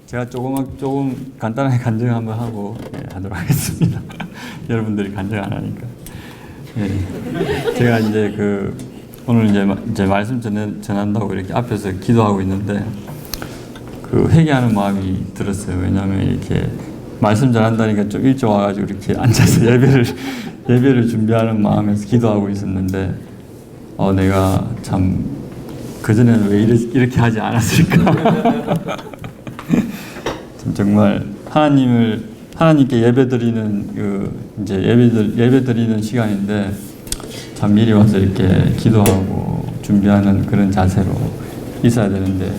제가 조금 간단하게 간증 한번 하고 하도록 하겠습니다. 여러분들이 간증 안 하니까. 제가 이제 오늘 이제 말씀 전한다고 이렇게 앞에서 기도하고 있는데 회개하는 마음이 들었어요. 왜냐하면 이렇게 말씀 전한다니까 좀 일찍 와가지고 이렇게 앉아서 예배를 준비하는 마음에서 기도하고 있었는데 내가 참 그전에는 왜 이렇게 하지 않았을까? 정말 하나님께 예배드리는 이제 예배드리는 시간인데 참 미리 와서 이렇게 기도하고 준비하는 그런 자세로 있어야 되는데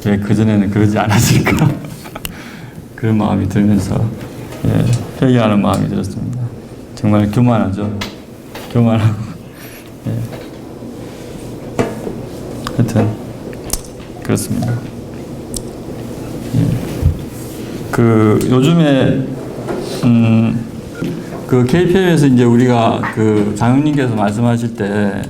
왜 그전에는 그러지 않았을까? 그런 마음이 들면서 회개하는 마음이 들었습니다. 정말 교만하죠. 교만하고 하여튼 그렇습니다. 요즘에 KPM에서 이제 우리가 장로님께서 말씀하실 때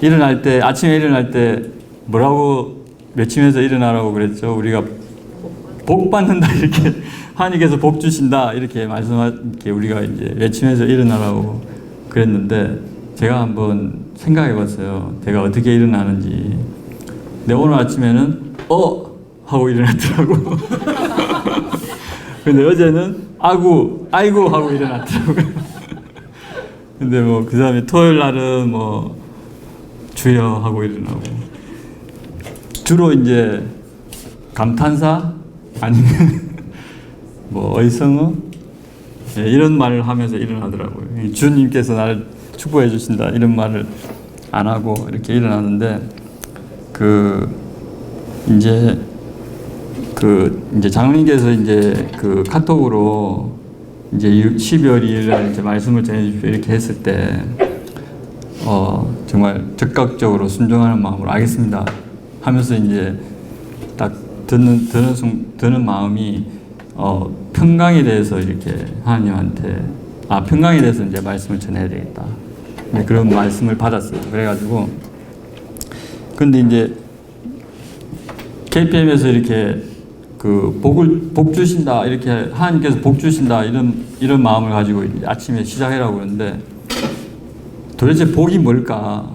일어날 때 아침에 일어날 때 뭐라고 외치면서 일어나라고 그랬죠. 우리가 복 받는다 이렇게 하나님께서 복 주신다 이렇게 이렇게 우리가 이제 외치면서 일어나라고 그랬는데 제가 한번 생각해봤어요. 내가 어떻게 일어나는지. 근데 오늘 아침에는 하고 일어났더라고. 근데 어제는 아이고 하고 일어났더라고요. 근데 그 다음에 토요일 날은 주여 하고 일어나고. 주로 이제 감탄사 아니면 어이성어 이런 말을 하면서 일어나더라고요. 주님께서 나를 축복해 주신다 이런 말을 안 하고 이렇게 일어나는데 이제 장로님께서 이제 카톡으로 이제 12월 2일 날 이제 말씀을 전해주십시오 이렇게 했을 때 정말 적극적으로 순종하는 마음으로 알겠습니다 하면서 이제 딱 드는 마음이 평강에 대해서 이렇게 하나님한테 평강에 대해서 이제 말씀을 전해야 되겠다 그런 말씀을 받았어요. 그래가지고 근데 이제 KPM에서 이렇게 복 주신다 이렇게 하나님께서 복 주신다 이런 마음을 가지고 아침에 시작하라고 그러는데 도대체 복이 뭘까?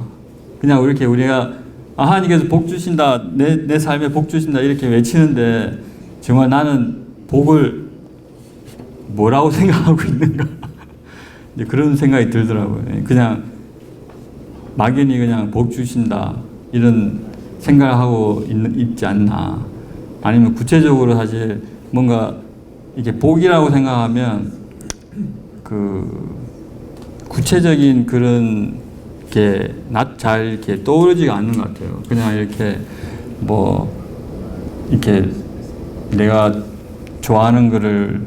그냥 이렇게 우리가 하나님께서 복 주신다 내 삶에 복 주신다 이렇게 외치는데 정말 나는 복을 뭐라고 생각하고 있는가? 이제 그런 생각이 들더라고요. 그냥 막연히 그냥 복 주신다 이런 생각을 하고 있지 않나. 아니면 구체적으로 사실 뭔가 이게 복이라고 생각하면 구체적인 그런 게 잘 이렇게 떠오르지가 않는 것 같아요. 그냥 이렇게 이렇게 내가 좋아하는 거를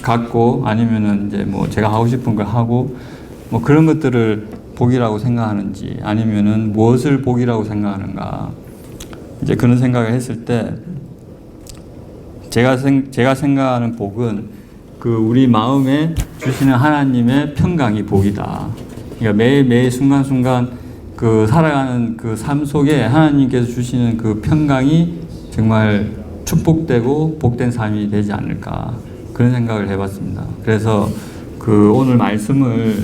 갖고 아니면은 이제 제가 하고 싶은 걸 하고 그런 것들을 복이라고 생각하는지 아니면은 무엇을 복이라고 생각하는가 이제 그런 생각을 했을 때 제가 생각하는 복은 우리 마음에 주시는 하나님의 평강이 복이다. 그러니까 매 순간순간 살아가는 삶 속에 하나님께서 주시는 평강이 정말 축복되고 복된 삶이 되지 않을까 그런 생각을 해봤습니다. 그래서 오늘 말씀을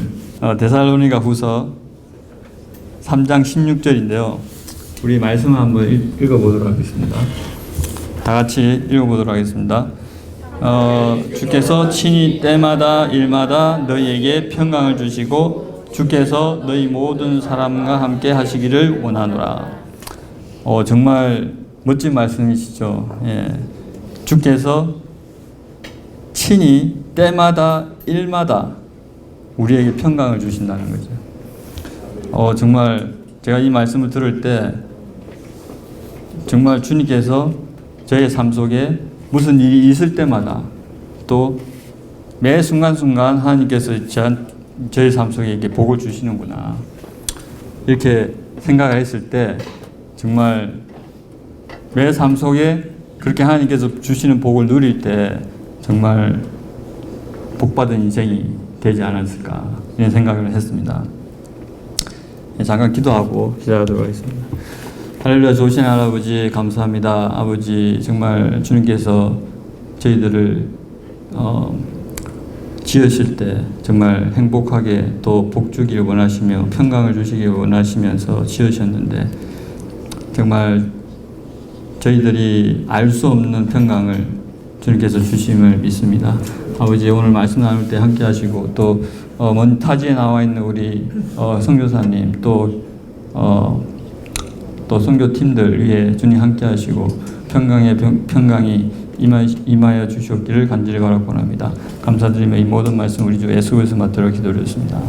데살로니가 후서 3장 16절인데요. 우리 말씀을 한번 읽어보도록 하겠습니다. 다 같이 읽어보도록 하겠습니다. 주께서 친히 때마다 일마다 너희에게 평강을 주시고 주께서 너희 모든 사람과 함께 하시기를 원하노라. 정말 멋진 말씀이시죠. 주께서 친히 때마다 일마다 우리에게 평강을 주신다는 거죠. 정말 제가 이 말씀을 들을 때 정말 주님께서 저의 삶 속에 무슨 일이 있을 때마다 또 매 순간순간 하나님께서 저의 삶 속에 이렇게 복을 주시는구나 이렇게 생각을 했을 때 정말 매 삶 속에 그렇게 하나님께서 주시는 복을 누릴 때 정말 복받은 인생이 되지 않았을까 이런 생각을 했습니다. 잠깐 기도하고 시작하도록 하겠습니다. 할렐루야. 좋으신 할아버지 감사합니다. 아버지 정말 주님께서 저희들을 지으실 때 정말 행복하게 또 복 주기를 원하시며 평강을 주시길 원하시면서 지으셨는데 정말 저희들이 알 수 없는 평강을 주님께서 주심을 믿습니다. 아버지 오늘 말씀 나눌 때 함께 하시고 또 먼 타지에 나와 있는 우리 선교사님 또 선교팀들 위해 주님 함께 하시고 평강이 임하여 주시옵기를 간절히 바라고 합니다. 감사드리며 이 모든 말씀 우리 주 예수 그리스도 맡들어 기도드렸습니다.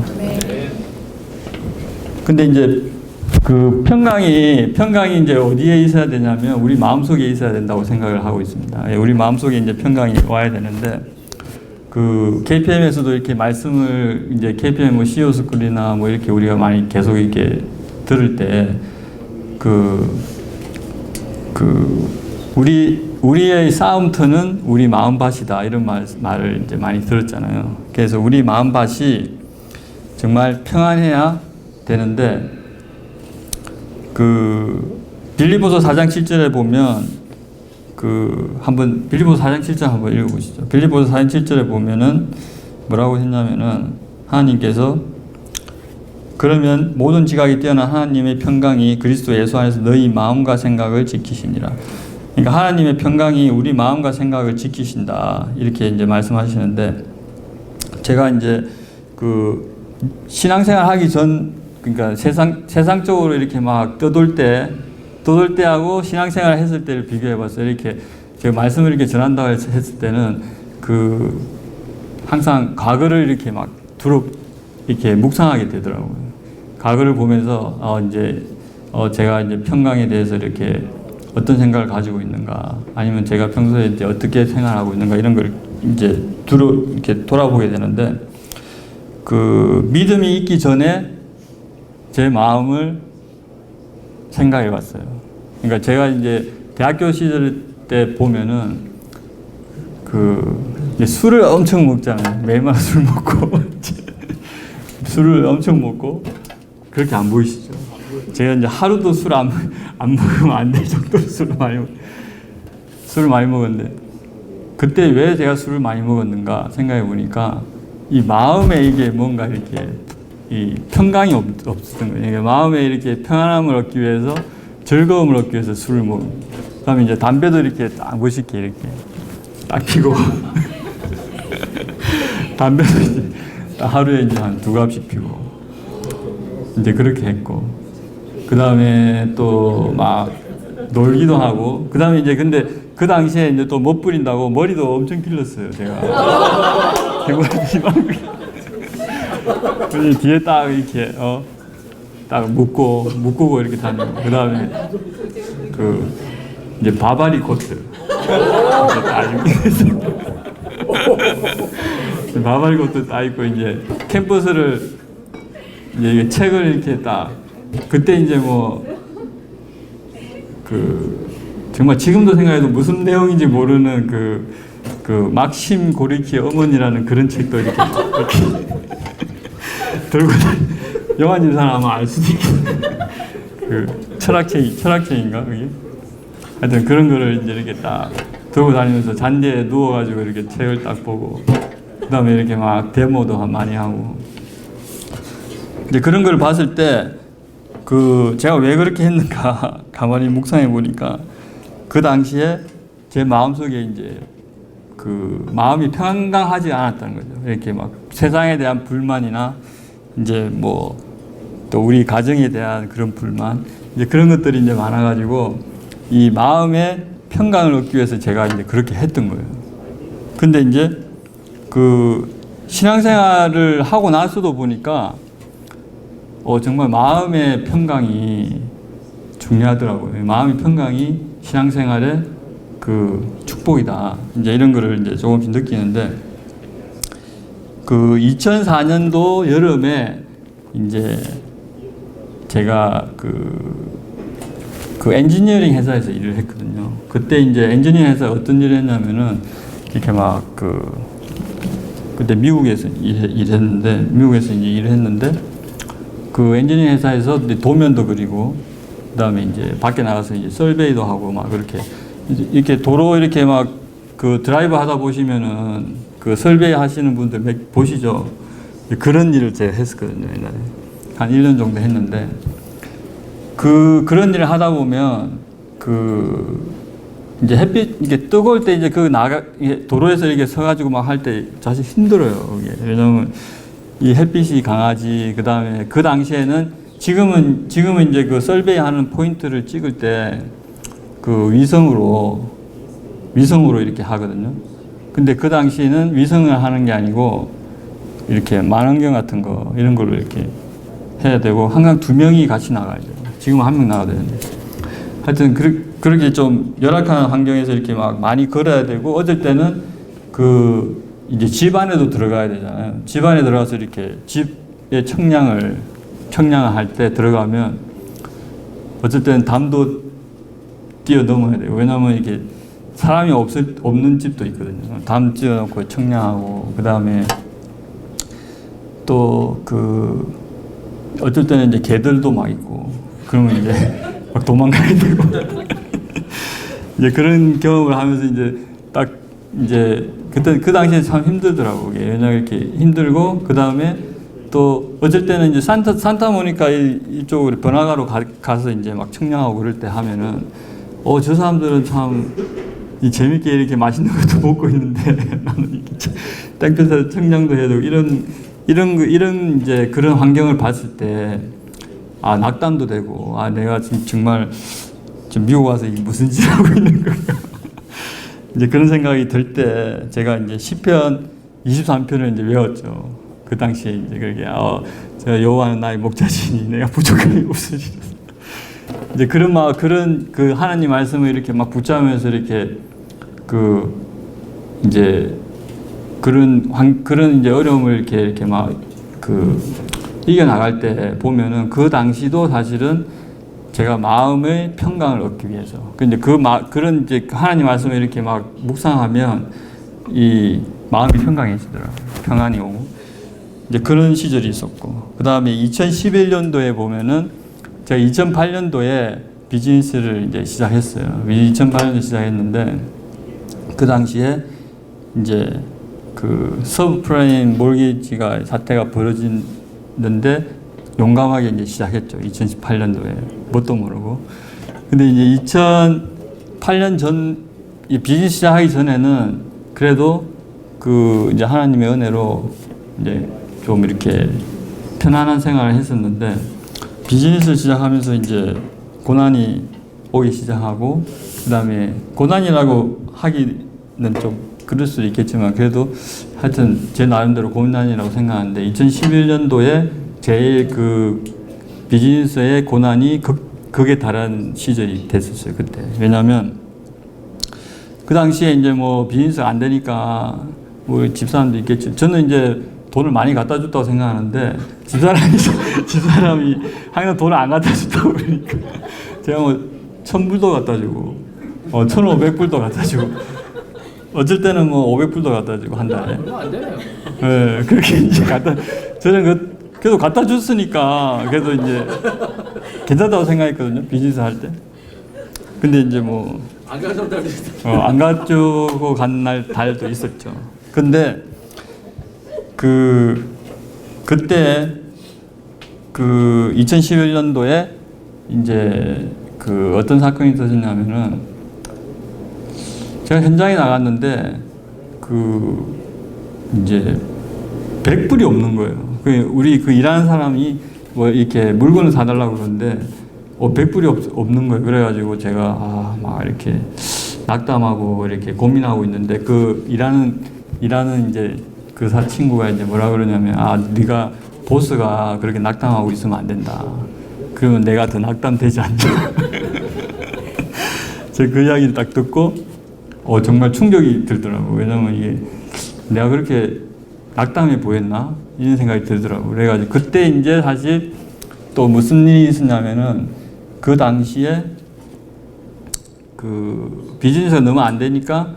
근데 이제 그 평강이 이제 어디에 있어야 되냐면 우리 마음속에 있어야 된다고 생각을 하고 있습니다. 우리 마음속에 이제 평강이 와야 되는데 그 KPM에서도 이렇게 말씀을 이제 KPM 뭐 CEO 스쿨이나 뭐 이렇게 우리가 많이 계속 이렇게 들을 때 우리의 싸움터는 우리 마음밭이다 이런 말을 이제 많이 들었잖아요. 그래서 우리 마음밭이 정말 평안해야 되는데 빌립보서 4장 7절에 보면 한번 빌립보서 4장 7절 한번 읽어보시죠. 빌립보서 4장 7절에 보면은 뭐라고 했냐면은 하나님께서 그러면 모든 지각이 뛰어난 하나님의 평강이 그리스도 예수 안에서 너희 마음과 생각을 지키시니라. 그러니까 하나님의 평강이 우리 마음과 생각을 지키신다 이렇게 이제 말씀하시는데 제가 이제 신앙생활 하기 전 그러니까 세상적으로 이렇게 막 떠돌 때하고 신앙생활 했을 때를 비교해 봤어요. 이렇게 제가 말씀을 이렇게 전한다고 했을 때는 항상 과거를 이렇게 막 이렇게 묵상하게 되더라고요. 과거를 보면서 제가 이제 평강에 대해서 이렇게 어떤 생각을 가지고 있는가, 아니면 제가 평소에 이제 어떻게 생활하고 있는가 이런 걸 이제 이렇게 돌아보게 되는데 믿음이 있기 전에 제 마음을 생각해 봤어요. 그러니까 제가 이제 대학교 시절 때 보면은 이제 술을 엄청 먹잖아요. 매일마다 술 먹고 술을 엄청 먹고 그렇게 안 보이시죠? 제가 이제 하루도 술 안 먹으면 안 될 정도로 술을 많이 먹었는데 그때 왜 제가 술을 많이 먹었는가 생각해 보니까 이 마음에 이게 뭔가 이렇게 이 평강이 없었던 거예요. 그러니까 마음에 이렇게 평안함을 얻기 위해서 즐거움을 얻기 위해서 술을 먹습니다. 그다음에 이제 담배도 이렇게 딱 멋있게 이렇게 딱 피고 담배도 이제 하루에 이제 한 2갑씩 피고 이제 그렇게 했고 그다음에 또 막 놀기도 하고 그다음에 이제 근데 그 당시에 이제 또 못 부린다고 머리도 엄청 길렀어요. 제가 뒤에 딱 이렇게 딱 묶고 이렇게 다니고 그다음에 이제 바바리 코트 바바리 코트 딱 입고 이제 캠퍼스를 이제 책을 이렇게 딱 그때 이제 정말 지금도 생각해도 무슨 내용인지 모르는 막심 고리키의 어머니라는 그런 책도 이렇게 들고 영화님 사람 아마 알 수도 있겠네. 철학책인가 그게? 하여튼 그런 거를 이제 이렇게 딱 들고 다니면서 잔디에 누워가지고 이렇게 책을 딱 보고 그 다음에 이렇게 막 데모도 많이 하고 이제 그런 걸 봤을 때 제가 왜 그렇게 했는가 가만히 묵상해 보니까 그 당시에 제 마음속에 이제 마음이 평강하지 않았다는 거죠. 이렇게 막 세상에 대한 불만이나 이제 또 우리 가정에 대한 그런 불만 이제 그런 것들이 이제 많아가지고 이 마음의 평강을 얻기 위해서 제가 이제 그렇게 했던 거예요. 근데 이제 신앙생활을 하고 나서도 보니까 정말 마음의 평강이 중요하더라고요. 마음의 평강이 신앙생활의 축복이다. 이제 이런 거를 이제 조금씩 느끼는데 2004년도 여름에 이제 제가 엔지니어링 회사에서 일을 했거든요. 그때 이제 엔지니어링 회사에 어떤 일을 했냐면은 이렇게 그때 미국에서 일했는데 그 엔지니어링 회사에서 도면도 그리고 그다음에 이제 밖에 나가서 이제 설베이도 하고 막 그렇게 이렇게 도로 이렇게 막 그 드라이브 하다 보시면은 그 설베이 하시는 분들 보시죠. 그런 일을 제가 했었거든요, 옛날에. 한 1년 정도 했는데 그런 일을 하다 보면 이제 햇빛 이게 뜨거울 때 이제 이게 도로에서 이렇게 서가지고 막 할 때 사실 힘들어요. 이게. 왜냐면 이 햇빛이 강하지. 그다음에 그 당시에는 지금은 이제 그 설베이 하는 포인트를 찍을 때 그 위성으로 이렇게 하거든요. 근데 그 당시에는 위성을 하는 게 아니고 이렇게 망원경 같은 거 이런 걸로 이렇게 해야 되고 항상 2명이 같이 나가야죠. 지금은 1명 나가야 되는데. 하여튼 그렇게 좀 열악한 환경에서 이렇게 막 많이 걸어야 되고 어쩔 때는 이제 집 안에도 들어가야 되잖아요. 집 안에 들어가서 이렇게 집의 청량을 할 때 들어가면 어쩔 때는 담도 뛰어넘어야 돼요. 왜냐하면 이게 사람이 없는 집도 있거든요. 담 찌어놓고 청량하고 그 다음에 또 어쩔 때는 이제 개들도 막 있고 그러면 이제 막 도망가야 되고 이제 그런 경험을 하면서 이제 딱 이제 그때 그 당시에 참 힘들더라고요. 왜냐면 이렇게 힘들고 그 다음에 또 어쩔 때는 이제 산타모니카 이쪽으로 번화가로 가서 이제 막 청량하고 그럴 때 하면은 저 사람들은 참 재밌게 이렇게 맛있는 것도 먹고 있는데 나는 이렇게 땡볕에서 청량도 해야 되고 이런 이제 그런 환경을 봤을 때 낙담도 되고 내가 지금 정말 지금 미국 와서 무슨 짓 하고 있는 건가 이제 그런 생각이 들 때 제가 이제 시편 23편을 이제 외웠죠. 그 당시에 이제 그렇게 제가 여호와는 나의 목자시니 내가 부족함이 없으시다. 이제 그런 그 하나님 말씀을 이렇게 막 붙잡으면서 이렇게 이제 그런 이제 어려움을 이렇게 막 이겨 나갈 때 보면은 그 당시도 사실은 제가 마음의 평강을 얻기 위해서. 근데 그런 이제 하나님 말씀을 이렇게 막 묵상하면 이 마음이 평강해지더라고요. 평안이 오고. 이제 그런 시절이 있었고. 그 다음에 2011년도에 보면은 제가 2008년도에 비즈니스를 이제 시작했어요. 2008년도에 시작했는데 그 당시에 이제 서브프라임 몰기지가 사태가 벌어졌는데 용감하게 이제 시작했죠. 2018년도에 뭣도 모르고. 근데 이제 2008년 이 비즈니스 시작하기 전에는 그래도 이제 하나님의 은혜로 이제 좀 이렇게 편안한 생활을 했었는데 비즈니스를 시작하면서 이제 고난이 오기 시작하고 그다음에 고난이라고 하기는 좀 그럴 수도 있겠지만 그래도 하여튼 제 나름대로 고난이라고 생각하는데 2011년도에 제일 비즈니스의 고난이 극에 달한 시절이 됐었어요. 그때. 왜냐하면 그 당시에 이제 뭐 비즈니스가 안 되니까 뭐 집사람도 있겠죠. 저는 이제 돈을 많이 갖다 줬다고 생각하는데 집사람이 항상 돈을 안 갖다 줬다고 그러니까 제가 뭐 1,000불도 갖다 주고 1,500불도 갖다 주고 어쩔 때는 뭐 500불도 갖다 주고 한 달에. 안 되네요. 네, 그렇게 이제 저는 그래도 갖다 줬으니까 그래도 이제 괜찮다고 생각했거든요. 비즈니스 할 때. 근데 이제 뭐 안 가져온다고 안 가지고 간 달도 있었죠. 근데 그때 2011년도에 이제 어떤 사건이 터졌냐면은 제가 현장에 나갔는데 이제 100불이 없는 거예요. 우리 일하는 사람이 뭐 이렇게 물건을 사달라고 그러는데 100불이 없는 거예요. 그래가지고 제가 막 이렇게 낙담하고 이렇게 고민하고 있는데 일하는 이제 친구가 이제 뭐라 그러냐면 네가 보스가 그렇게 낙담하고 있으면 안 된다. 그러면 내가 더 낙담되지 않냐. 제가 그 이야기를 딱 듣고 정말 충격이 들더라고요. 왜냐면 이게 내가 그렇게 낙담해 보였나? 이런 생각이 들더라고요. 그래가지고 그때 이제 사실 또 무슨 일이 있었냐면은 그 당시에 비즈니스가 너무 안 되니까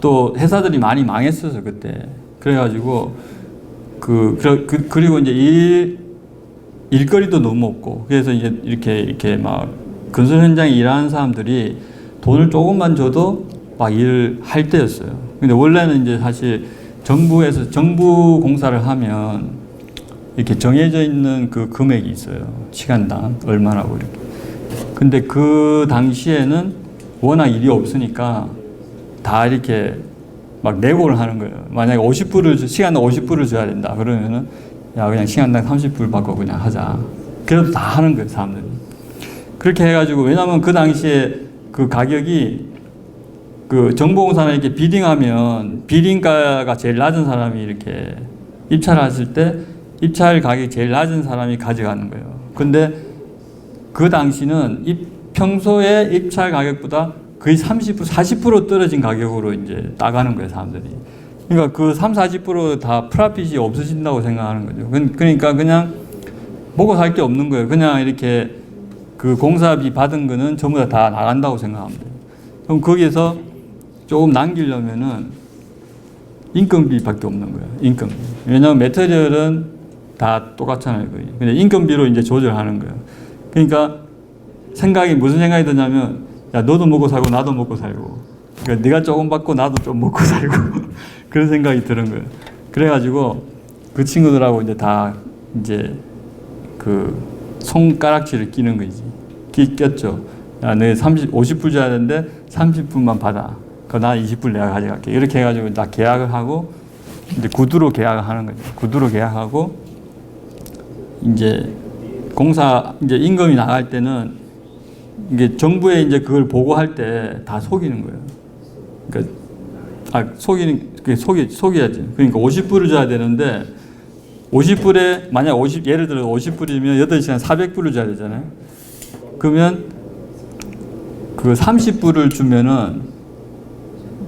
또 회사들이 많이 망했어서 그때. 그래가지고 그리고 이제 일거리도 너무 없고 그래서 이제 이렇게 막 건설 현장에 일하는 사람들이 돈을 조금만 줘도 막 일을 할 때였어요. 근데 원래는 이제 사실 정부에서 정부 공사를 하면 이렇게 정해져 있는 그 금액이 있어요. 시간당 얼마라고 이렇게. 근데 그 당시에는 워낙 일이 없으니까 다 이렇게 막 내고를 하는 거예요. 만약에 50불을 시간당 50불을 줘야 된다. 그러면은 야 그냥 시간당 30불 받고 그냥 하자. 그래도 다 하는 거예요, 사람들이. 그렇게 해가지고 왜냐하면 그 당시에 그 가격이 그 정보공사는 이렇게 비딩하면 비딩가가 제일 낮은 사람이 이렇게 입찰을 했을 때 입찰 가격이 제일 낮은 사람이 가져가는 거예요. 근데 그 당시는 평소에 입찰 가격보다 거의 30%, 40% 떨어진 가격으로 이제 따가는 거예요, 사람들이. 그러니까 그 30, 40%다 프라핏이 없어진다고 생각하는 거죠. 그러니까 그냥 먹고 살 게 없는 거예요. 그냥 이렇게 그 공사비 받은 거는 전부 다 나간다고 생각합니다. 그럼 거기에서 조금 남기려면은 인건비밖에 없는 거예요. 인건비. 왜냐하면 매터리얼은 다 똑같잖아요, 거의. 근데 인건비로 이제 조절하는 거예요. 그러니까 무슨 생각이 드냐면, 야, 너도 먹고 살고 나도 먹고 살고. 그러니까 네가 조금 받고 나도 좀 먹고 살고 그런 생각이 드는 거예요. 그래가지고 그 친구들하고 이제 다 이제 그 손가락질을 끼는 거지. 꼈죠. 야, 너 50불 줘야 되는데 30불만 받아. 나 20불 내가 가져갈게. 이렇게 해가지고 다 계약을 하고 이제 구두로 계약을 하는 거죠. 구두로 계약하고 이제 공사 이제 임금이 나갈 때는 이게 정부에 이제 그걸 보고할 때 다 속이는 거예요. 그러니까 속여야지. 그러니까 50불을 줘야 되는데 50불에 만약 예를 들어 50불이면 8시간 400불을 줘야 되잖아요. 그러면 그 30불을 주면은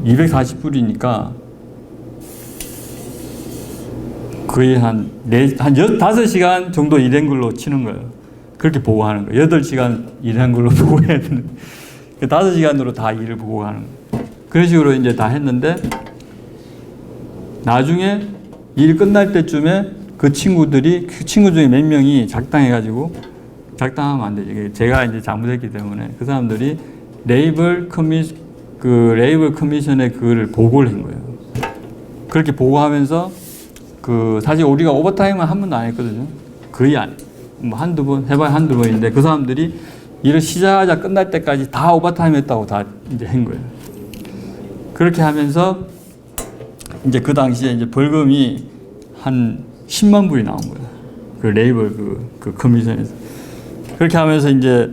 240불이니까 거의 한 15시간 정도 일한 걸로 치는 거예요. 그렇게 보고하는 거예요. 8시간 일한 걸로 보고해야 되는. 5시간으로 다 일을 보고하는 거예요. 그런 식으로 이제 다 했는데 나중에 일 끝날 때쯤에 그 친구 중에 몇 명이 작당해가지고 작당하면 안 되지. 제가 이제 잘못했기 때문에 그 사람들이 레이블 커미션에 그거를 보고를 한 거예요. 그렇게 보고하면서 사실 우리가 오버타임은 한 번도 안 했거든요. 거의 뭐 한두 번, 해봐야 한두 번인데 그 사람들이 일을 시작하자 끝날 때까지 다 오버타임 했다고 다 이제 한 거예요. 그렇게 하면서 이제 그 당시에 이제 벌금이 한 10만 불이 나온 거예요. 그 레이블 그 커미션에서. 그렇게 하면서 이제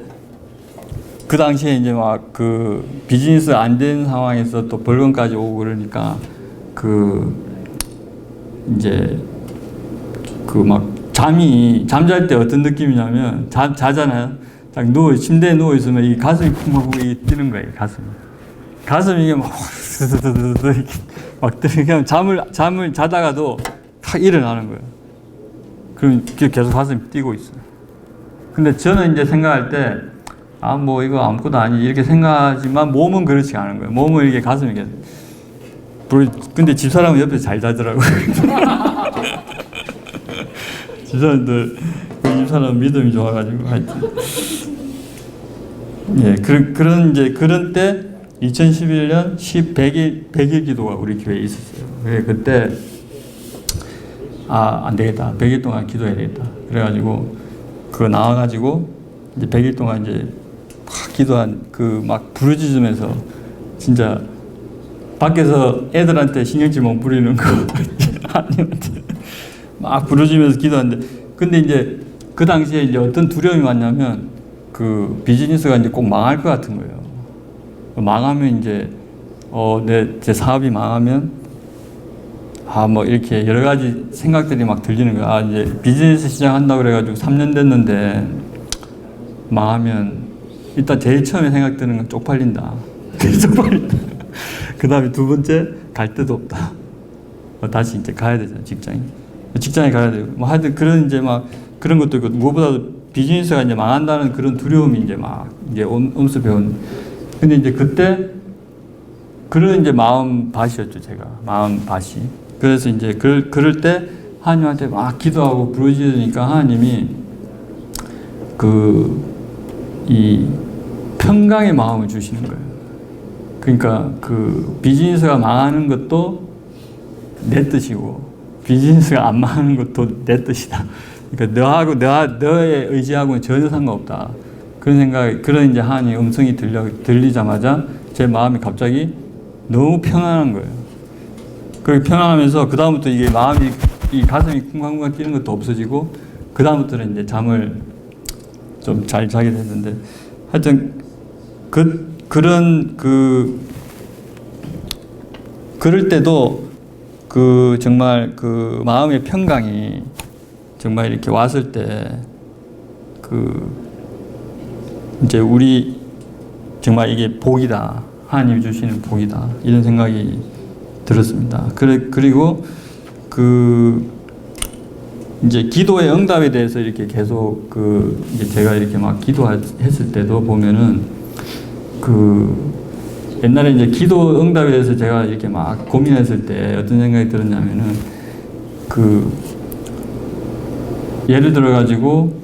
그 당시에 이제 막 그 비즈니스 안 된 상황에서 또 벌금까지 오고 그러니까 이제 막 잠잘 때 어떤 느낌이냐면 자잖아요. 딱 침대에 누워 있으면 이 가슴이 쿵하고 뛰는 거예요. 가슴이 이게 막 그냥 잠을 자다가도 탁 일어나는 거예요. 그럼 계속 가슴이 뛰고 있어요. 근데 저는 이제 생각할 때 뭐 이거 아무것도 아니지 이렇게 생각하지만 몸은 그렇지 않은 거예요. 몸은 이게 가슴이 계속. 근데 집사람은 옆에서 잘 자더라고요. 집사람 믿음이 좋아가지고 하여튼. 예, 그런 때 2011년 100일 기도가 우리 교회에 있었어요. 그때 안 되겠다. 100일 동안 기도해야 되겠다. 그래가지고 그거 나와가지고 이제 100일 동안 이제 막 기도한 막 부르짖으면서 진짜 밖에서 애들한테 신경질 못 부리는 거 아니한테 막 부르짖으면서 기도하는데 근데 이제 그 당시에 이제 어떤 두려움이 왔냐면 그 비즈니스가 이제 꼭 망할 것 같은 거예요. 망하면 이제 제 사업이 망하면 뭐 이렇게 여러 가지 생각들이 막 들리는 거야. 이제 비즈니스 시작한다고 그래가지고 3년 됐는데 망하면 일단 제일 처음에 생각드는 건 쪽팔린다. 쪽팔린다. 그 다음에 두 번째 갈 데도 없다. 다시 이제 가야 되잖아, 직장에 가야 되고. 뭐 하여튼 그런 이제 막 그런 것도 있고 무엇보다도 비즈니스가 이제 망한다는 그런 두려움이 이제 막 이제 엄습해온. 근데 이제 그때 그런 이제 마음밭이었죠, 제가. 마음밭이. 그래서 이제 그럴 때 하나님한테 막 기도하고 부르짖으니까 하나님이 이 평강의 마음을 주시는 거예요. 그러니까 그 비즈니스가 망하는 것도 내 뜻이고 비즈니스가 안 망하는 것도 내 뜻이다. 그러니까 너의 의지하고는 전혀 상관없다. 그런 생각, 그런 이제 하나님의 음성이 들리자마자 제 마음이 갑자기 너무 편안한 거예요. 그렇게 편안하면서 그 다음부터 이게 마음이 이 가슴이 쿵쾅쿵쾅 뛰는 것도 없어지고 그 다음부터는 이제 잠을 좀 잘 자게 됐는데 하여튼 그럴 때도 정말 마음의 평강이 정말 이렇게 왔을 때 이제 우리 정말 이게 복이다. 하나님이 주시는 복이다. 이런 생각이 들었습니다. 그리고 이제 기도의 응답에 대해서 이렇게 계속 이제 제가 이렇게 막 기도했을 때도 보면은 옛날에 이제 기도 응답에 대해서 제가 이렇게 막 고민했을 때 어떤 생각이 들었냐면은 예를 들어 가지고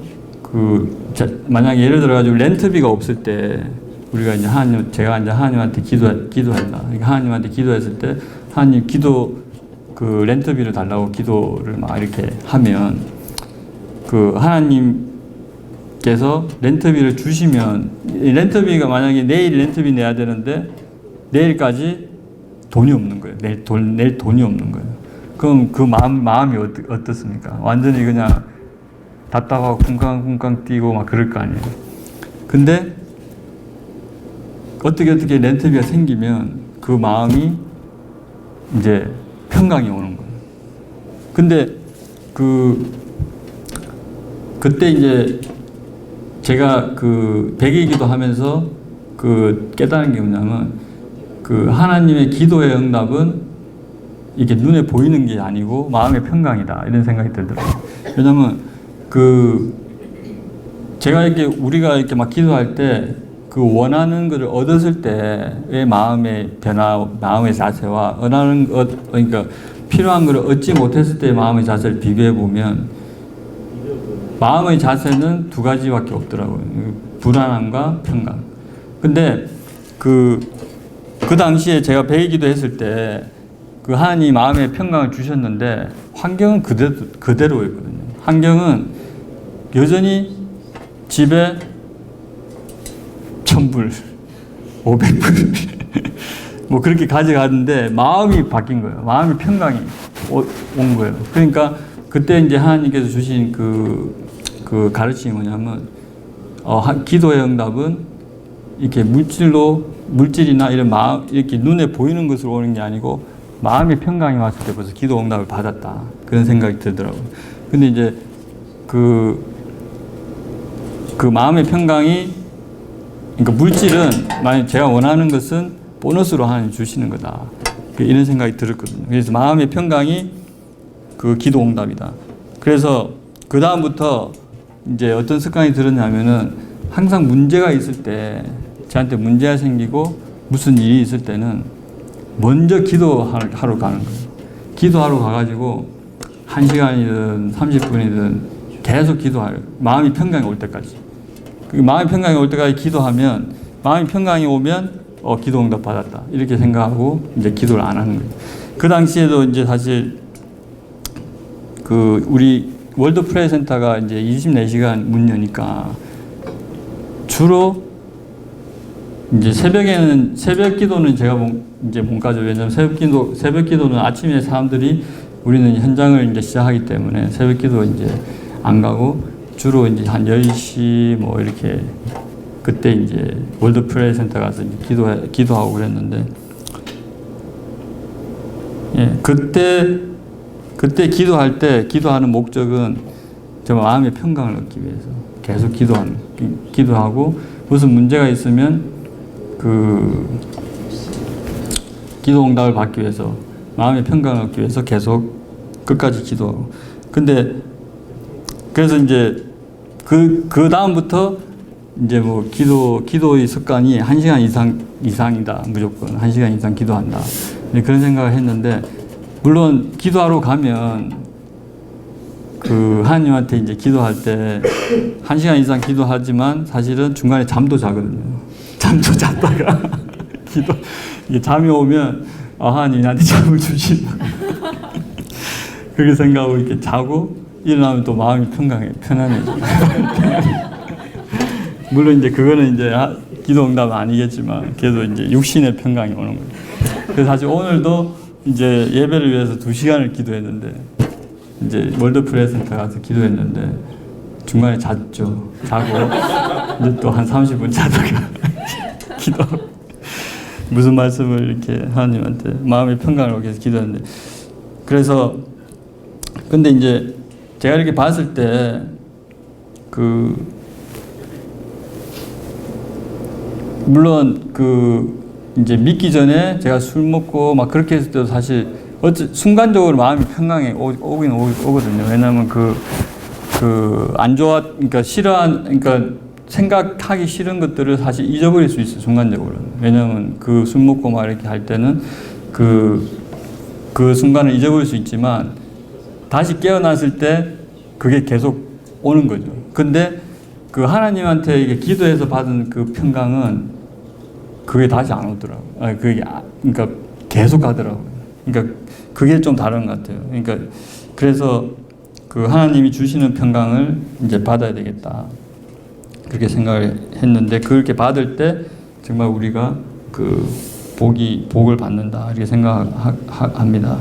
만약 예를 들어 가지고 렌트비가 없을 때 우리가 이제 제가 이제 하나님한테 기도한다. 그러니까 하나님한테 기도했을 때 하나님 렌트비를 달라고 기도를 막 이렇게 하면 하나님께서 렌트비를 주시면 렌트비가 만약에 내일 렌트비 내야 되는데 내일까지 돈이 없는 거예요. 낼 돈이 없는 거예요. 그럼 그 마음이 어떻습니까? 완전히 그냥 답답하고 쿵쾅쿵쾅 뛰고 막 그럴 거 아니에요. 근데 어떻게 렌트비가 생기면 그 마음이 이제 평강이 오는 거예요. 근데 그때 이제 제가 백일기도 하면서 깨달은 게 뭐냐면 하나님의 기도의 응답은 이게 눈에 보이는 게 아니고 마음의 평강이다. 이런 생각이 들더라고요. 왜냐면 우리가 이렇게 막 기도할 때 원하는 것을 얻었을 때의 마음의 변화, 마음의 자세와 그러니까 필요한 것을 얻지 못했을 때의 마음의 자세를 비교해 보면 마음의 자세는 두 가지밖에 없더라고요. 불안함과 평강. 근데 그 당시에 제가 배기도 했을 때 하나님 마음의 평강을 주셨는데 환경은 그대로였거든요. 환경은 여전히 집에 1,000불, 500불 뭐 그렇게 가져가는데 마음이 바뀐 거예요. 마음의 평강이 온 거예요. 그러니까 그때 이제 하나님께서 주신 가르침이 뭐냐면 기도의 응답은 이렇게 물질이나 이런 마음 이렇게 눈에 보이는 것으로 오는 게 아니고 마음의 평강이 왔을 때 벌써 기도 응답을 받았다. 그런 생각이 들더라고요. 근데 이제 그 마음의 평강이 그러니까 물질은 만약 제가 원하는 것은 보너스로 하나님 주시는 거다. 이런 생각이 들었거든요. 그래서 마음의 평강이 기도 응답이다. 그래서 그 다음부터 이제 어떤 습관이 들었냐면은 항상 문제가 있을 때 저한테 문제가 생기고 무슨 일이 있을 때는 먼저 기도하러 가는 거예요. 기도하러 가가지고 1시간이든 30분이든 계속 기도하려. 마음이 평강이 올 때까지. 마음이 평강이 올 때까지 기도하면 마음이 평강이 오면 기도 응답 받았다. 이렇게 생각하고 이제 기도를 안 하는 거예요. 그 당시에도 이제 사실 우리 월드 프레이 센터가 이제 24시간 문 여니까 주로 이제 새벽 기도는 제가 이제 못 가죠. 왜냐면 새벽 기도는 아침에 사람들이 우리는 현장을 이제 시작하기 때문에 새벽 기도 이제 안 가고 주로 이제 한 10시 뭐 이렇게 그때 이제 월드 프레이 센터 가서 이제 기도하고 그랬는데 그때 기도할 때 기도하는 목적은 정말 마음의 평강을 얻기 위해서 계속 기도하고 무슨 문제가 있으면 기도 응답을 받기 위해서 마음의 평강을 얻기 위해서 계속 끝까지 기도하고. 근데 그래서 이제 그 다음부터 이제 뭐 기도의 습관이 1시간 이상이다. 무조건 1시간 이상 기도한다. 그런 생각을 했는데 물론 기도하러 가면 그 하나님한테 이제 기도할 때 1시간 이상 기도하지만 사실은 중간에 잠도 자거든요. 잠도 잤다가 이게 잠이 오면 하나님이 나한테 잠을 주신다. 그렇게 생각하고 이렇게 자고 일어나면 또 마음이 편안해져. 물론 이제 그거는 이제 기도 응답은 아니겠지만 그래도 이제 육신의 평강이 오는 거예요. 그래서 사실 오늘도 이제 예배를 위해서 2시간을 기도했는데 이제 월드 프레스 센터 가서 기도했는데 중간에 자고 이제 또 한 30분 자다가 기도 무슨 말씀을 이렇게 하나님한테 마음의 평강을 얻기 위해서 기도했는데 그래서 근데 이제 제가 이렇게 봤을 때 물론 이제 믿기 전에 제가 술 먹고 막 그렇게 했을 때도 사실 순간적으로 마음이 평강해 오긴 오거든요. 왜냐하면 안 좋아, 그러니까 그러니까 생각하기 싫은 것들을 사실 잊어버릴 수 있어요, 순간적으로. 왜냐하면 술 먹고 막 이렇게 할 때는 그 순간을 잊어버릴 수 있지만 다시 깨어났을 때 그게 계속 오는 거죠. 근데 하나님한테 이게 기도해서 받은 그 평강은 그게 다시 안 오더라고요. 그러니까 계속 가더라고요. 그러니까 그게 좀 다른 것 같아요. 그러니까 그래서 하나님이 주시는 평강을 이제 받아야 되겠다. 그렇게 생각을 했는데 그렇게 받을 때 정말 우리가 복을 받는다. 이렇게 생각합니다.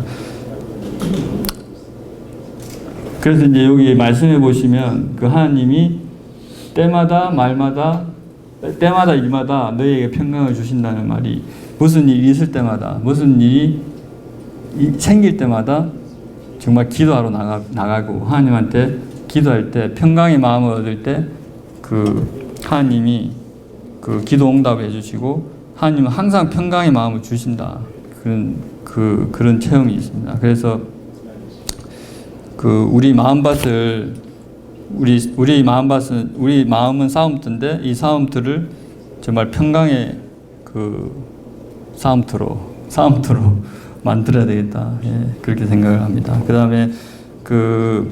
그래서 이제 여기 말씀해 보시면 하나님이 때마다 일마다 너희에게 평강을 주신다는 말이 무슨 일이 있을 때마다 무슨 일이 생길 때마다 정말 기도하러 나가고 하나님한테 기도할 때 평강의 마음을 얻을 때 하나님이 기도 응답해 주시고 하나님은 항상 평강의 마음을 주신다. 그런 체험이 있습니다. 그래서 우리 마음밭을 우리 마음은 싸움터인데 이 싸움터를 정말 평강의 싸움터로 만들어야 되겠다. 예, 그렇게 생각을 합니다. 그다음에 근데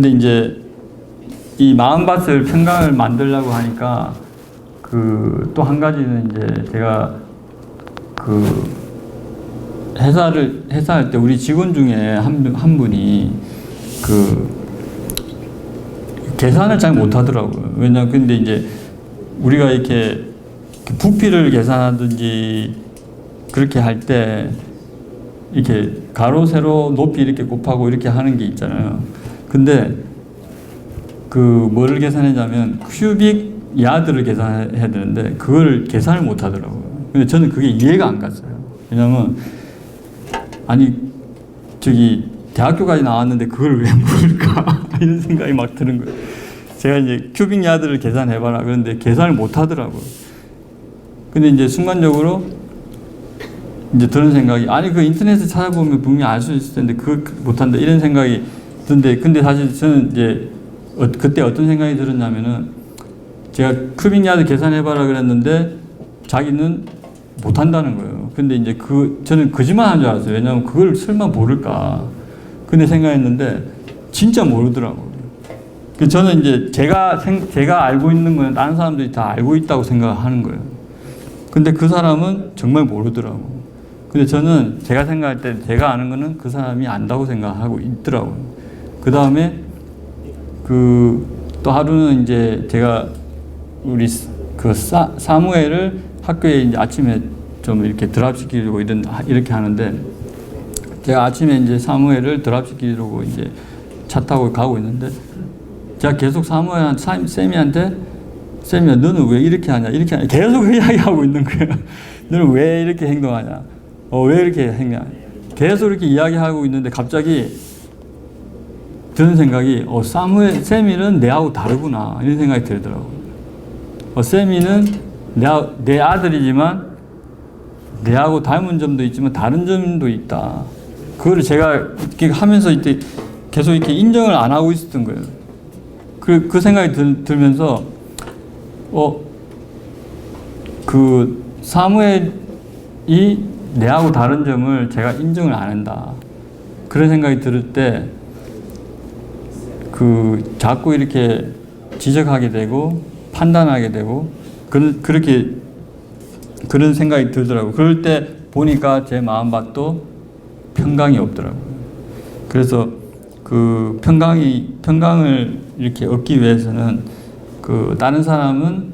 이제 이 마음밭을 평강을 만들려고 하니까 또 한 가지는 이제 제가 회사할 때 우리 직원 중에 한 분이 계산을 잘 못하더라고요. 왜냐면 근데 이제 우리가 이렇게 부피를 계산하든지 그렇게 할 때 이렇게 가로 세로 높이 이렇게 곱하고 이렇게 하는 게 있잖아요. 근데 뭐를 계산하냐면 큐빅 야드를 계산해야 되는데 그걸 계산을 못 하더라고요. 근데 저는 그게 이해가 안 갔어요. 왜냐면 대학교까지 나왔는데 그걸 왜 모를까 이런 생각이 막 드는 거예요. 제가 이제 큐빅 야드를 계산해봐라 그런데 계산을 못 하더라고요. 근데 이제 순간적으로 이제 드는 생각이 인터넷에 찾아보면 분명히 알 수 있을 텐데 그걸 못한다 이런 생각이 드는데 근데 사실 저는 이제 그때 어떤 생각이 들었냐면은 제가 큐빅 야드 계산해봐라 그랬는데 자기는 못한다는 거예요. 근데 이제 저는 거짓말 한 줄 알았어요. 왜냐하면 그걸 설마 모를까. 근데 생각했는데 진짜 모르더라고요. 저는 이제 제가 알고 있는 건 다른 사람들이 다 알고 있다고 생각하는 거예요. 근데 그 사람은 정말 모르더라고요. 근데 저는 제가 생각할 때 제가 아는 거는 그 사람이 안다고 생각하고 있더라고요. 그 다음에 또 하루는 이제 제가 우리 사무엘을 학교에 이제 아침에 좀 이렇게 드랍시키려고 이렇게 하는데 제가 아침에 이제 사무엘을 드랍시키려고 이제 차 타고 가고 있는데 제가 계속 쌤이한테 쌤이야 너는 왜 이렇게 하냐 계속 이야기하고 있는 거예요. 너는 왜 이렇게 행동하냐 왜 이렇게 행동하냐 계속 이렇게 이야기하고 있는데 갑자기 드는 생각이 쌤이는 내하고 다르구나 이런 생각이 들더라고요. 쌤이는 내 아들이지만 내하고 닮은 점도 있지만 다른 점도 있다. 그거를 제가 이렇게 하면서 이때 계속 이렇게 인정을 안 하고 있었던 거예요. 그 생각이 들면서 사무엘이 내하고 다른 점을 제가 인정을 안 한다. 그런 생각이 들을 때 자꾸 이렇게 지적하게 되고 판단하게 되고 그렇게 그런 생각이 들더라고요. 그럴 때 보니까 제 마음밭도 평강이 없더라고요. 그래서 그 평강을 이렇게 얻기 위해서는 다른 사람이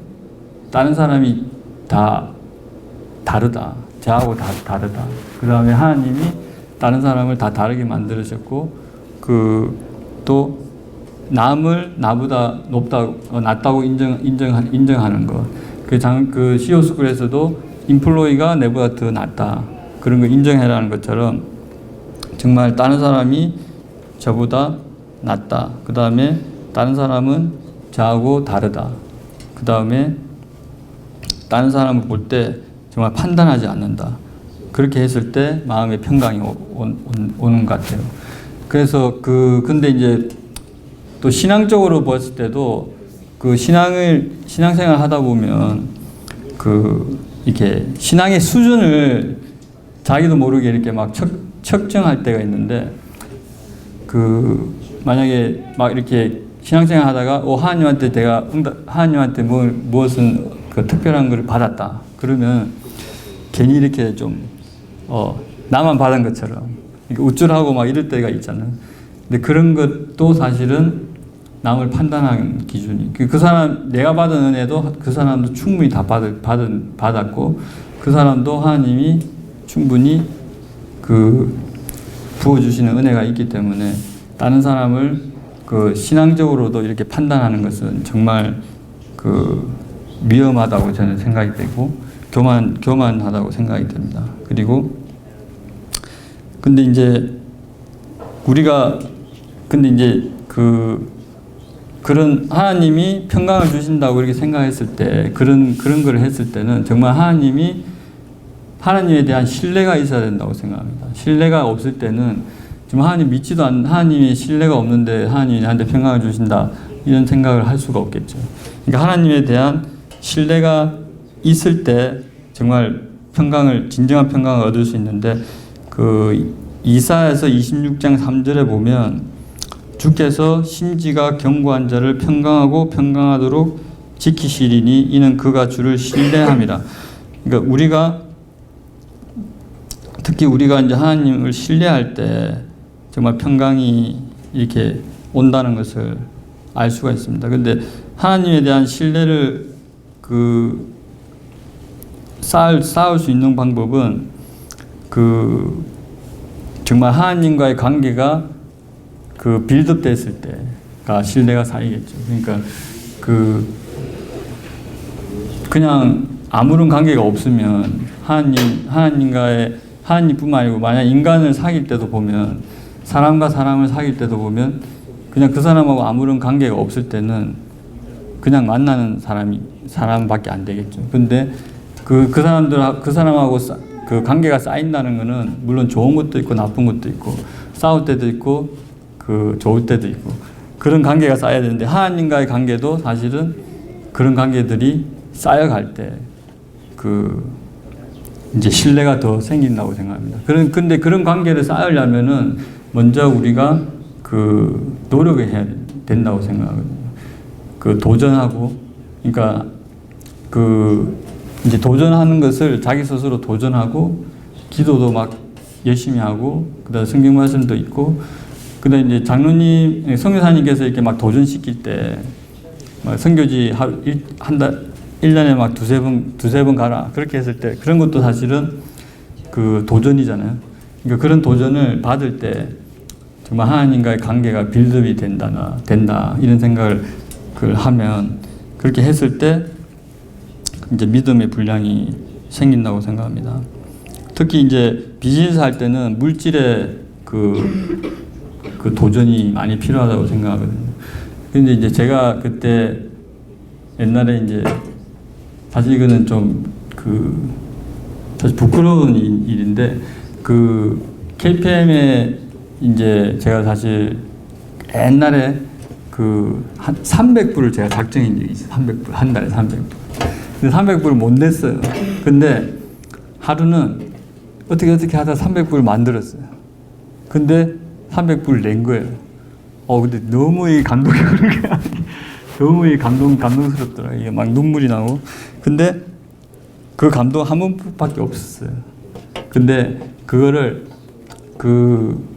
다 다르다. 저하고 다 다르다. 그 다음에 하나님이 다른 사람을 다 다르게 만들으셨고, 또 남을 나보다 낫다고 인정하는 것. 그 시오스쿨에서도 인플로이가 내보다 더 낫다. 그런 거 인정해라는 것처럼 정말 다른 사람이 저보다 낫다. 그 다음에 다른 사람은 저하고 다르다. 그 다음에 다른 사람을 볼 때 정말 판단하지 않는다. 그렇게 했을 때 마음의 평강이 오는 것 같아요. 그래서 근데 이제 또 신앙적으로 봤을 때도 신앙생활 하다 보면 이렇게 신앙의 수준을 자기도 모르게 이렇게 막 측정할 때가 있는데, 만약에 막 이렇게 신앙생활 하다가 하나님한테 무엇은 특별한 걸 받았다. 그러면 괜히 이렇게 좀 나만 받은 것처럼 우쭐하고 막 이럴 때가 있잖아요. 근데 그런 것도 사실은 남을 판단하는 기준이, 내가 받은 은혜도 그 사람도 충분히 다 받았고, 그 사람도 하나님이 충분히 부어주시는 은혜가 있기 때문에 다른 사람을 신앙적으로도 이렇게 판단하는 것은 정말 위험하다고 저는 생각이 되고, 교만하다고 생각이 됩니다. 그리고 근데 이제 그런 하나님이 평강을 주신다고 이렇게 생각했을 때, 그런 걸 했을 때는 정말 하나님에 대한 신뢰가 있어야 된다고 생각합니다. 신뢰가 없을 때는 정말 하나님 믿지도 않는, 하나님의 신뢰가 없는데 하나님이 나한테 평강을 주신다, 이런 생각을 할 수가 없겠죠. 그러니까 하나님에 대한 신뢰가 있을 때 정말 진정한 평강을 얻을 수 있는데, 이사야서 26장 3절에 보면 주께서 심지가 견고한 자를 평강하도록 지키시리니 이는 그가 주를 신뢰함이라. 그러니까 특히 우리가 이제 하나님을 신뢰할 때 정말 평강이 이렇게 온다는 것을 알 수가 있습니다. 그런데 하나님에 대한 신뢰를 쌓을 수 있는 방법은 정말 하나님과의 관계가 빌드업 됐을 때가 신뢰가 쌓이겠죠. 그러니까 그냥 아무런 관계가 없으면 하나님뿐만 아니고 만약 인간을 사귈 때도 보면, 사람과 사람을 사귈 때도 보면 그냥 그 사람하고 아무런 관계가 없을 때는 그냥 만나는 사람밖에 안 되겠죠. 근데 그 사람하고 관계가 쌓인다는 것은 물론 좋은 것도 있고 나쁜 것도 있고 싸울 때도 있고 좋을 때도 있고 그런 관계가 쌓여야 되는데, 하나님과의 관계도 사실은 그런 관계들이 쌓여갈 때 이제 신뢰가 더 생긴다고 생각합니다. 근데 그런 관계를 쌓으려면은 먼저 우리가 노력을 해야 된다고 생각하거든요. 도전하고, 그러니까 이제 도전하는 것을 자기 스스로 도전하고, 기도도 막 열심히 하고, 그다음에 성경 말씀도 있고, 그다음에 이제 장로님, 선교사님께서 이렇게 막 도전시킬 때, 막 선교지 한 달, 1년에 막 두세 번 가라. 그렇게 했을 때, 그런 것도 사실은 도전이잖아요. 그러니까 그런 도전을 받을 때, 정말 하나님과의 관계가 빌드업이 된다. 이런 생각을 하면, 그렇게 했을 때, 이제 믿음의 분량이 생긴다고 생각합니다. 특히 이제 비즈니스 할 때는 물질의 도전이 많이 필요하다고 생각하거든요. 근데 이제 제가 그때 옛날에 이제 사실 이거는 좀 사실 부끄러운 일인데, KPM에 이제 제가 사실 옛날에 한 300불을 제가 작정한 적이 있어요. 300불. 한 달에 300불. 근데 300불을 못 냈어요. 근데 하루는 어떻게 하다 300불을 만들었어요. 근데 300불을 낸 거예요. 근데 너무 이 감동이 그런 게 너무 이 감동스럽더라. 이게 막 눈물이 나고. 근데 그 감동 한 번밖에 없었어요. 근데 그거를 그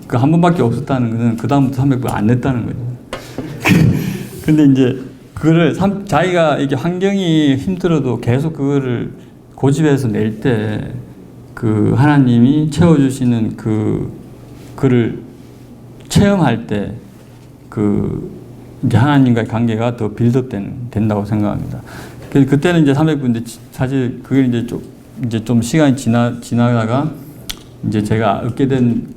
한 번밖에 없었다는 것은 그 다음부터 300번 안 냈다는 거죠. 근데 이제 그거를 자기가 이게 환경이 힘들어도 계속 그거를 고집해서 낼 때 그 하나님이 채워주시는 그를 체험할 때 이제 하나님과의 관계가 더 빌드업 된다고 생각합니다. 그래서 그때는 이제 300분인데 사실 그게 이제 좀 시간이 지나다가 이제 제가 얻게 된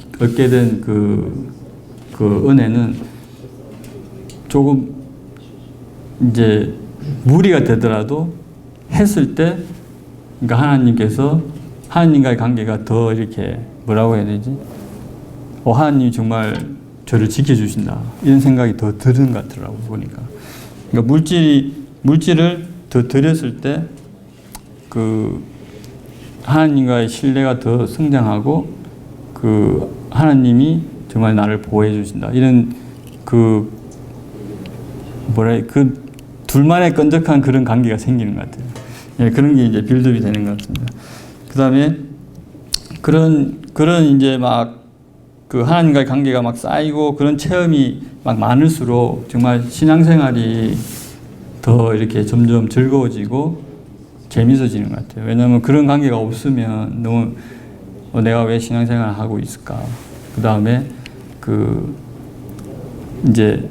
그 은혜는 조금 이제 무리가 되더라도 했을 때 그러니까 하나님께서 하나님과의 관계가 더 이렇게 뭐라고 해야 되지? 하나님이 정말 저를 지켜주신다 이런 생각이 더 드는 것 같더라고 보니까. 그러니까 물질을 더 드렸을 때 그 하나님과의 신뢰가 더 성장하고 그 하나님이 정말 나를 보호해 주신다 이런 그 둘만의 끈적한 그런 관계가 생기는 것 같아요. 예, 그런 게 이제 빌드업이 되는 것 같습니다. 그 다음에 그런 이제 막 그 하나님과의 관계가 막 쌓이고 그런 체험이 막 많을수록 정말 신앙생활이 더 이렇게 점점 즐거워지고 재밌어지는 것 같아요. 왜냐하면 그런 관계가 없으면 너무 내가 왜 신앙생활을 하고 있을까? 그 다음에 이제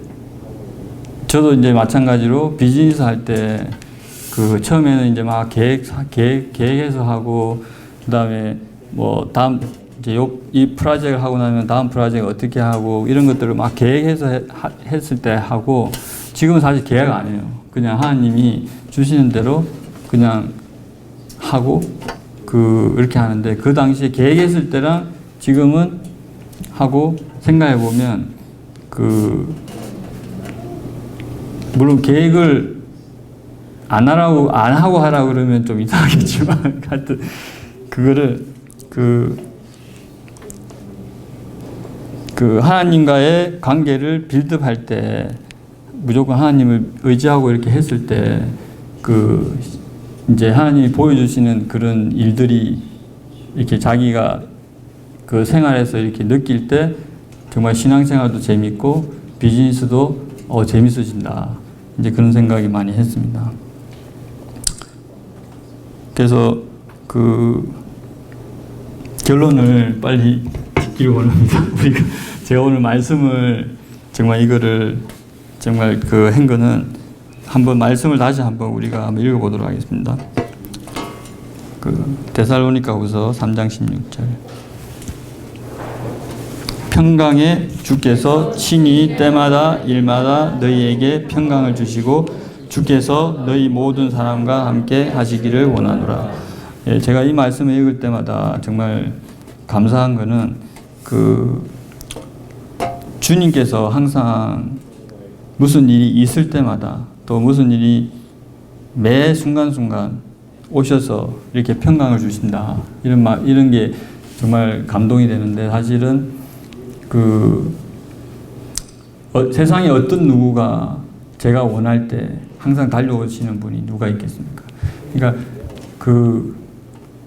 저도 이제 마찬가지로 비즈니스 할 때 처음에는 이제 막 계획해서 하고 그 다음에 뭐 다음 이제 이 프로젝트를 하고 나면 다음 프로젝트 어떻게 하고 이런 것들을 막 계획해서 했을 때 하고 지금은 사실 계획 안 해요. 그냥 하나님이 주시는 대로 그냥 하고 이렇게 하는데 그 당시에 계획했을 때랑 지금은 하고 생각해 보면 물론 계획을 안 하고 하라고 그러면 좀 이상하겠지만 하여튼 그거를 하나님과의 관계를 빌드업할 때 무조건 하나님을 의지하고 이렇게 했을 때 이제 하나님이 보여주시는 그런 일들이 이렇게 자기가 그 생활에서 이렇게 느낄 때 정말 신앙생활도 재밌고 비즈니스도 재밌어진다. 이제 그런 생각이 많이 했습니다. 그래서 결론을 빨리 짓기를 원합니다. 제가 오늘 말씀을 정말 이거를 정말 한 거는 한번 말씀을 다시 한번 우리가 한번 읽어보도록 하겠습니다. 데살로니가후서 3장 16절. 평강의 주께서 친히 때마다 일마다 너희에게 평강을 주시고 주께서 너희 모든 사람과 함께 하시기를 원하노라. 예, 제가 이 말씀을 읽을 때마다 정말 감사한 거는 주님께서 항상 무슨 일이 있을 때마다 또 무슨 일이 매 순간순간 오셔서 이렇게 평강을 주신다. 이런 게 정말 감동이 되는데 사실은 세상에 어떤 누구가 제가 원할 때 항상 달려오시는 분이 누가 있겠습니까? 그러니까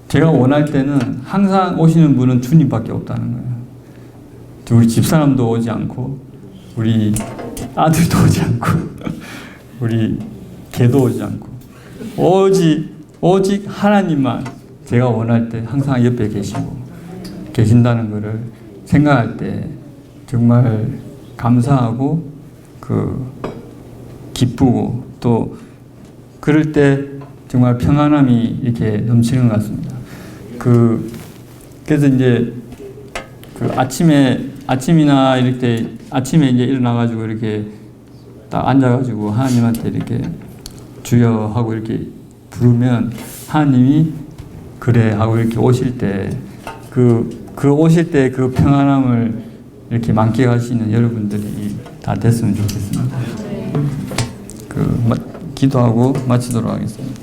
제가 원할 때는 항상 오시는 분은 주님밖에 없다는 거예요. 우리 집사람도 오지 않고 우리 아들도 오지 않고 우리 개도 오지 않고 오직 하나님만 제가 원할 때 항상 옆에 계신다는 것을 생각할 때 정말 감사하고 기쁘고 또 그럴 때 정말 평안함이 이렇게 넘치는 것 같습니다. 그래서 이제 아침이나 이럴 때 아침에 이제 일어나가지고 이렇게 딱 앉아가지고 하나님한테 이렇게 주여 하고 이렇게 부르면 하나님이 그래 하고 이렇게 오실 때 오실 때 그 평안함을 이렇게 만끽할 수 있는 여러분들이 다 됐으면 좋겠습니다. 기도하고 마치도록 하겠습니다.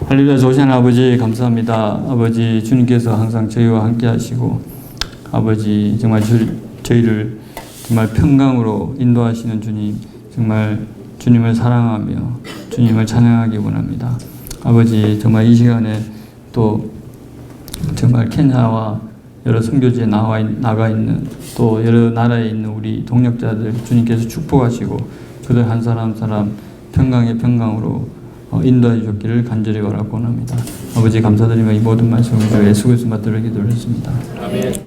할렐루야. 좋으신 아버지 감사합니다. 아버지 주님께서 항상 저희와 함께 하시고 아버지 정말 저희를 정말 평강으로 인도하시는 주님, 정말 주님을 사랑하며 주님을 찬양하기 원합니다. 아버지, 정말 이 시간에 또 정말 케냐와 여러 선교지에 나가 있는 또 여러 나라에 있는 우리 동력자들 주님께서 축복하시고 그들 한 사람 한 사람 평강의 평강으로 인도해 주셨기를 간절히 바라고 원합니다. 아버지 감사드리며 이 모든 말씀을 주 예수 그리스도 받들어 기도했습니다. 아멘.